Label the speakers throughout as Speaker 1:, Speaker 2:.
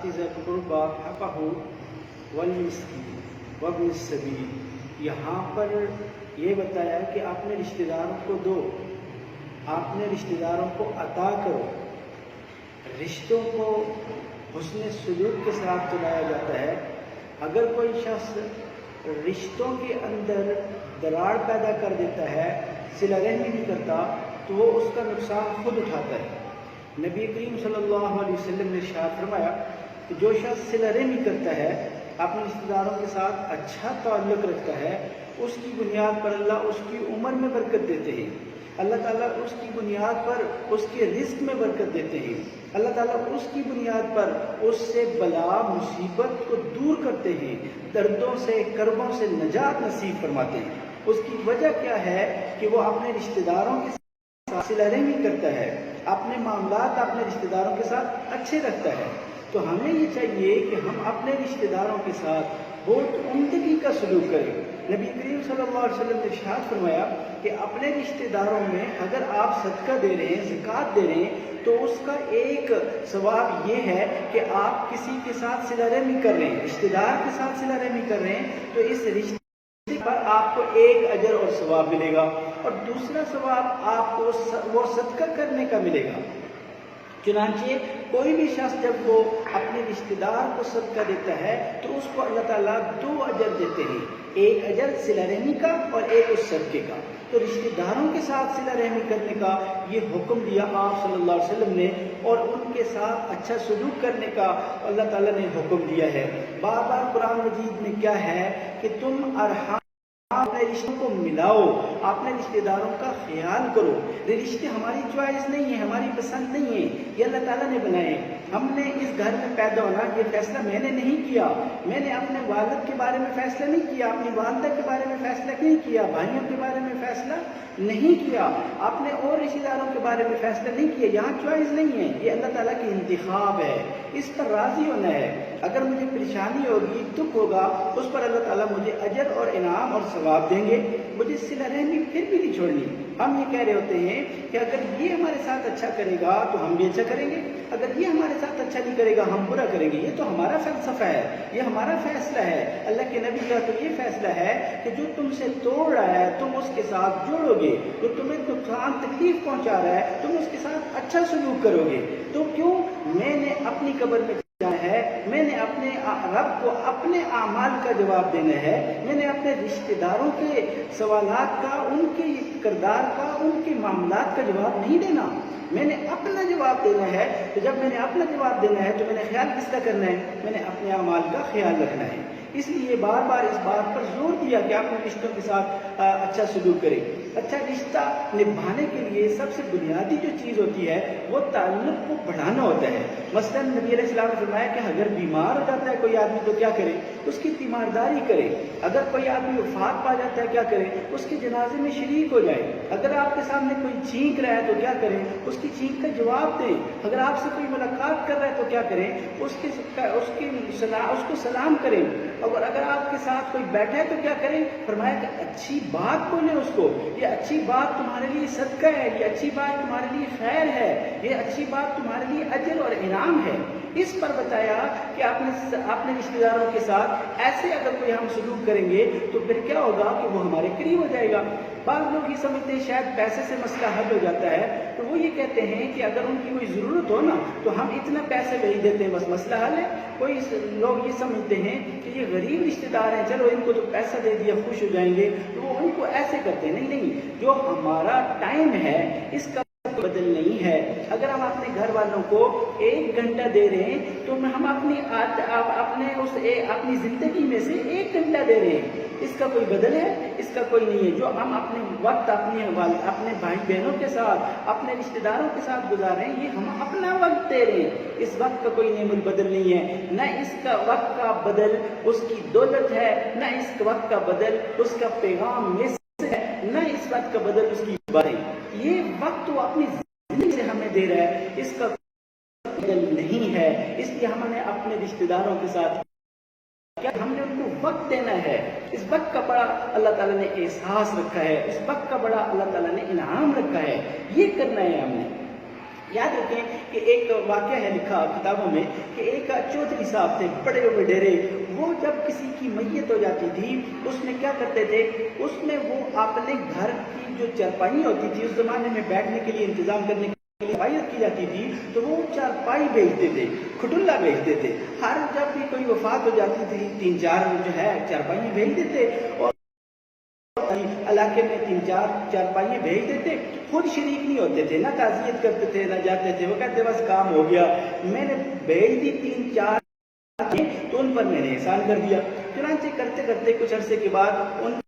Speaker 1: आति ज़िल क़ुरबा हक़्क़हु वल मिस्कीन वब्न अस्सबील। यहाँ पर ये बताया कि आपने रिश्तेदारों को दो, आपने रिश्तेदारों को अता करो। रिश्तों को हुस्न सलूक के साथ चलाया जाता है। अगर कोई शख्स रिश्तों के अंदर दरार पैदा कर देता है, सिला रहमी नहीं करता, तो वो उसका नुकसान खुद उठाता है। नबी करीम सल्लल्लाहु अलैहि वसल्लम ने इरशाद फरमाया कि जो शख्स सिला रहमी करता है, अपने रिश्तेदारों के साथ अच्छा ताल्लुक़ रखता है, उसकी बुनियाद पर अल्लाह उसकी उम्र में बरकत देते हैं। अल्लाह ताला उसकी बुनियाद पर उसके रिस्क में बरकत देते हैं। अल्लाह ताला उसकी बुनियाद पर उससे बला मुसीबत को दूर करते हैं, दर्दों से कर्बों से नजात नसीब फरमाते हैं। उसकी वजह क्या है कि वो अपने रिश्तेदारों के साथ सिला रहमी करता है, अपने मामलात अपने रिश्तेदारों के साथ अच्छे रखता है। तो हमें ये चाहिए कि हम अपने रिश्तेदारों के साथ बहुत उम्दगी का सलूक करें। नबी करीम सल्लल्लाहु अलैहि वसल्लम ने इरशाद फरमाया कि अपने रिश्तेदारों में अगर आप सदका दे रहे हैं, ज़कात दे रहे हैं, तो उसका एक सवाब ये है कि आप किसी के साथ सिला रहमी कर रहे हैं, रिश्तेदार के साथ सिला रहमी कर रहे हैं, तो इस रिश्ते पर आपको एक अजर और सवाब मिलेगा, और दूसरा सवाब आपको वो सदका करने का मिलेगा। चुनांचे कोई भी शख्स जब वो अपने रिश्तेदार को सदका देता है तो उसको अल्लाह ताला दो अजर देते हैं, एक अजर सिला रहमी का और एक उस सदके का। तो रिश्तेदारों के साथ सिला रहमी करने का ये हुक्म दिया आप सल्लल्लाहु अलैहि वसल्लम ने, और उनके साथ अच्छा सलूक करने का अल्लाह ताला ने हुक्म दिया है। बार बार कुरान मजीद में क्या है कि तुम अरहम अपने रिश्तों को मिलाओ, अपने रिश्तेदारों का ख्याल करो। ये रिश्ते हमारी चॉइस नहीं है, हमारी पसंद नहीं है, ये अल्लाह ताला ने बनाए। हमने इस घर में पैदा होना ये फैसला मैंने नहीं किया, मैंने अपने वालिद के बारे में फैसला नहीं किया, अपनी वालिदा के बारे में फैसला नहीं किया, भाइयों के बारे में फैसला नहीं किया, आपने और रिश्तेदारों के बारे में फैसला नहीं किया। यहाँ चॉइस नहीं है, ये अल्लाह ताला की इंतखाब है, इस पर राजी होना है। अगर मुझे परेशानी होगी, दुख होगा, उस पर अल्लाह ताला मुझे अजर और इनाम और सवाब देंगे। मुझे सिला रहमी फिर भी नहीं छोड़नी। हम ये कह रहे होते हैं कि अगर ये हमारे साथ अच्छा करेगा तो हम भी अच्छा करेंगे, अगर ये हमारे साथ अच्छा नहीं करेगा हम बुरा करेंगे। ये तो हमारा फलसफा है, ये हमारा फैसला है। अल्लाह के नबी का तो ये फैसला है कि जो तुमसे तोड़ रहा है तुम उसके साथ जोड़ोगे, जो तुम्हें नुकसान तकलीफ पहुंचा रहा है तुम उसके साथ अच्छा सलूक करोगे। तो क्यों? मैंने अपनी कब्र में है, मैंने अपने रब को अपने आमाल का जवाब देना है, मैंने अपने रिश्तेदारों के सवालात का, उनके किरदार का, उनके मामलात का जवाब नहीं देना, मैंने अपना जवाब देना है। तो जब मैंने अपना जवाब देना है तो मैंने ख्याल किसका करना है? मैंने अपने आमाल का ख्याल रखना है। इसलिए बार बार इस बात पर जोर दिया कि अपने रिश्तों के साथ अच्छा सलूक करें। अच्छा रिश्ता निभाने के लिए सबसे बुनियादी जो चीज़ होती है वो ताल्लुक़ को बढ़ाना होता है। मसलन नबी अलैहिस्सलाम ने फरमाया कि अगर बीमार हो जाता है कोई आदमी तो क्या करे? उसकी तीमारदारी करे। अगर कोई आदमी वफात पा जाता है क्या करे? उसके जनाजे में शरीक हो जाए। अगर आपके सामने कोई छींक रहा है तो क्या करें? उसकी छींक का जवाब दें। अगर आपसे कोई मुलाकात कर रहा है तो क्या करें? उसको सलाम करें। और अगर आपके साथ कोई बैठा है तो क्या करें? फरमाया कि अच्छी बात बोले उसको, ये अच्छी बात तुम्हारे लिए सदका है, ये अच्छी बात तुम्हारे लिए खैर है, ये अच्छी बात तुम्हारे लिए अजर और इनाम है। इस पर बताया कि अपने रिश्तेदारों के साथ ऐसे अगर कोई हम सलूक करेंगे तो फिर क्या होगा कि वो हमारे करीब हो जाएगा। बाज़ लोग ये समझते हैं शायद पैसे से मसला हल हो जाता है, तो वो ये कहते हैं कि अगर उनकी कोई ज़रूरत हो ना तो हम इतना पैसे भेज देते हैं, बस मसला हल है। कोई लोग ये समझते हैं कि ये गरीब रिश्तेदार हैं, चलो इनको तो पैसा दे दिया खुश हो जाएंगे, तो वो उनको ऐसे करते हैं। नहीं, जो हमारा टाइम है इसका बदल नहीं है। अगर हम अपने घर वालों को 1 घंटा दे रहे हैं तो हम अपनी जिंदगी में से 1 घंटा दे रहे हैं, इसका कोई बदल है? इसका कोई नहीं है। जो हम अपने वक्त अपने भाई बहनों के साथ, अपने रिश्तेदारों के साथ गुजार रहे हैं, ये हम अपना वक्त दे रहे हैं। इस वक्त का कोई नेमत बदल नहीं है, न इसका वक्त का बदल उसकी दौलत है, न इस वक्त का बदल उसका पैगाम मैसेज है, न इस वक्त का बदल उसकी बातें। ये वक्त वो अपनी जिंदगी से हमें दे रहा है, इसका बदल नहीं है। इसलिए हमने अपने रिश्तेदारों के साथ क्या हमने उनको वक्त देना है। इस वक्त का बड़ा अल्लाह ताला ने एहसास रखा है, इस वक्त का बड़ा अल्लाह ताला ने इनाम रखा है, ये करना है हमने। याद रखें کہ ایک واقعہ ہے لکھا کتابوں میں کہ ایک چودھری صاحب تھے بڑے ہوئے ڈیرے، وہ جب کسی کی میت ہو جاتی تھی اس میں کیا کرتے تھے، اس میں وہ اپنے گھر کی جو چارپائی ہوتی تھی، اس زمانے میں بیٹھنے کے لیے انتظام کرنے کے لیے چارپائی کی جاتی تھی، تو وہ چارپائی بھیجتے تھے، کھٹلا بھیجتے تھے. ہر جب بھی کوئی وفات ہو جاتی تھی 3-4 جو ہے چارپائی بھیج دیتے، اور علاقے میں 3-4 چارپائیاں بھیج دیتے، خود شریک نہیں ہوتے تھے، نہ تعزیت کرتے تھے نہ جاتے تھے. وہ کہتے بس کام ہو گیا، میں نے بھیج دی 3-4 تو ان پر میں نے احسان کر دیا. چنانچہ کرتے کرتے کچھ عرصے کے بعد ان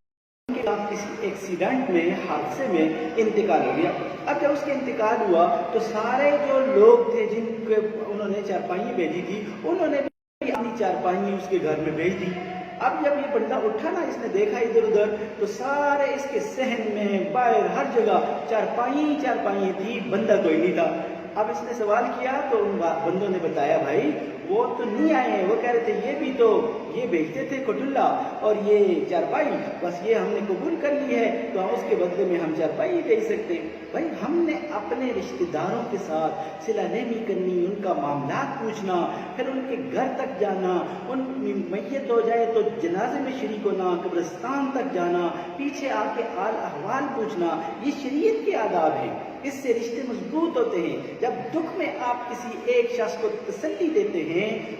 Speaker 1: کے کسی ایکسیڈنٹ میں، حادثے میں انتقال ہو گیا. اب جب اس کے انتقال ہوا تو سارے جو لوگ تھے جن کو انہوں نے چارپائیاں بھیجی تھی، انہوں نے بھی اپنی چارپائیاں اس کے گھر میں بھیج دی. اب جب یہ بندہ اٹھا نا، اس نے دیکھا ادھر ادھر تو سارے اس کے صحن میں باہر ہر جگہ چارپائیاں تھی، بندہ کوئی نہیں تھا. اب اس نے سوال کیا تو ان بندوں نے بتایا بھائی وہ تو نہیں آئے ہیں، وہ کہہ رہے تھے یہ بھی تو یہ بھیجتے تھے کھٹلا اور یہ چارپائی، بس یہ ہم نے قبول کر لی ہے تو ہم اس کے بدلے میں ہم چارپائی بھیج سکتے. بھائی ہم نے اپنے رشتہ داروں کے ساتھ صلہ رحمی کرنی، ان کا معاملات پوچھنا، پھر ان کے گھر تک جانا، ان میت ہو جائے تو جنازے میں شریک ہونا، قبرستان تک جانا، پیچھے آ کے حال احوال پوچھنا، یہ شریعت کے آداب ہیں. اس سے رشتے مضبوط ہوتے ہیں. جب دکھ میں آپ کسی ایک شخص کو تسلی دیتے ہیں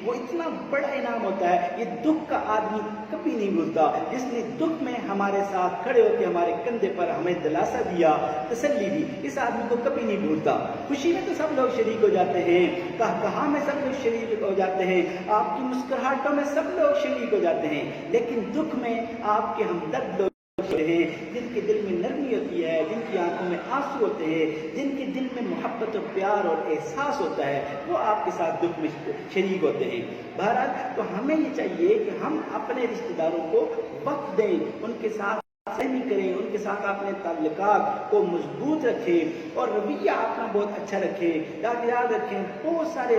Speaker 1: وہ اتنا بڑا انعام ہوتا ہے. یہ دکھ کا آدمی کبھی نہیں بھولتا، جس نے دکھ میں ہمارے ساتھ کھڑے ہو کے ہمارے کندھے پر ہمیں دلاسا دیا، تسلی دی، اس آدمی کو کبھی نہیں بھولتا. خوشی میں تو سب لوگ شریک ہو جاتے ہیں، کہاں میں سب لوگ شریک ہو جاتے ہیں، آپ کی مسکراہٹوں میں سب لوگ شریک ہو جاتے ہیں، لیکن دکھ میں آپ کے ہمدرد لوگ ہیں، جن کے دل میں نرمی ہوتی ہے، جن کی آنکھوں میں آنسو ہوتے ہیں، جن کے دل میں محبت اور پیار اور احساس ہوتا ہے، وہ آپ کے ساتھ دکھ میں شریک ہوتے ہیں. بہرحال تو ہمیں یہ چاہیے کہ ہم اپنے رشتہ داروں کو وقت دیں، ان کے ساتھ رحمی کریں، ان کے ساتھ اپنے تعلقات کو مضبوط رکھیں اور رویہ اپنا بہت اچھا رکھیں. یاد رکھیں بہت سارے